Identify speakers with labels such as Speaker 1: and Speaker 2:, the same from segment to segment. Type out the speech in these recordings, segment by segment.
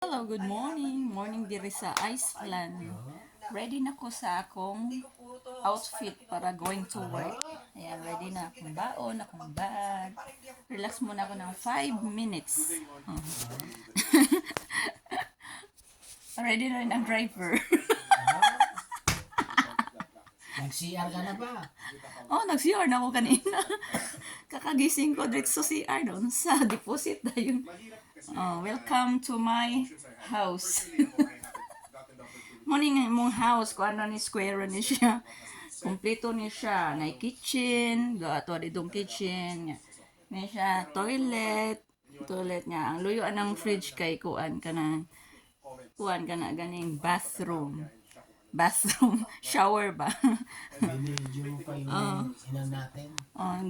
Speaker 1: Hello, good morning. Morning diri sa Iceland. Ready na ko sa akong outfit para going to work. Ayan, ready na akong baon, akong bag. Relax muna ako ng 5 minutes. Ready na rin ang driver.
Speaker 2: Nag-CR ka na ba?
Speaker 1: Oh, nag-CR na ako kanina. Kakagising ko direct sa CR doon sa deposit na yun. Oh, welcome to my house. Morning mong house, kung ano ni square ni siya. Kompleto ni siya. May kitchen, gato ditong kitchen. May siya toilet. Toilet nga. Ang luyuan ng fridge kay kuan ka na ganing bathroom. Shower ba?
Speaker 2: Binidyo mo pa yung sinan natin.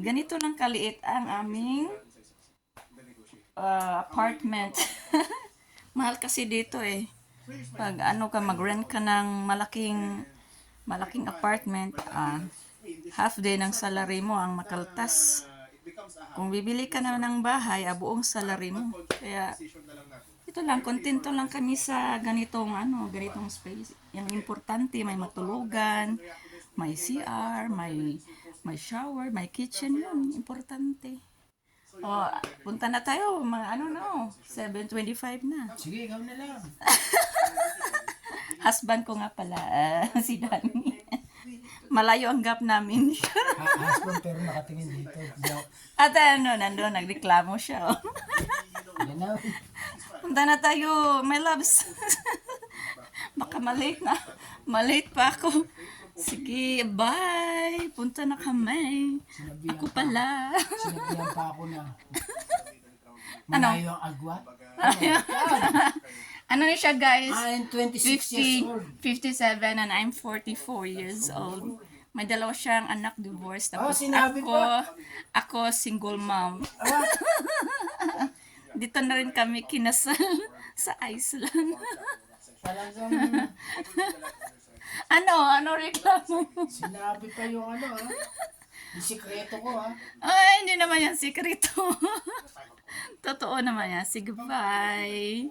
Speaker 1: Ganito lang kaliit ang aming apartment. Mahal kasi dito eh. Pag mag-rent ka ng malaking apartment, half day ng salary mo ang makaltas. Kung bibili ka na ng bahay, buong salary mo. Kaya ito lang, kontento lang kami sa ganitong space. Yung importante, may matulugan, may CR, may shower, may kitchen, yun, importante. Punta na tayo, 7:25 na.
Speaker 2: Sige, ikaw na lang.
Speaker 1: Husband ko nga pala, si Danny. Malayo ang gap namin.
Speaker 2: Husband pero nakatingin dito.
Speaker 1: At nandun, nagreklamo siya.
Speaker 2: Yan na.
Speaker 1: Punta na tayo, my loves. Baka malate na. Malate pa ako. Sige, bye. Punta na kami. Ako pala.
Speaker 2: Sinabihan pa ako na. Malayo ang agwat.
Speaker 1: Ano ni siya, guys?
Speaker 2: I'm 26 years old.
Speaker 1: 57 and I'm 44 years old. May dalawa siyang anak, divorced. Tapos
Speaker 2: sinabi
Speaker 1: ako single mom. Dito na rin kami kinasal sa Iceland.
Speaker 2: Talagang
Speaker 1: Ano reklamo mo?
Speaker 2: sinabi pa yung yung sikreto ko
Speaker 1: Ay, hindi naman yan sikreto. Totoo naman yan. Sige, bye.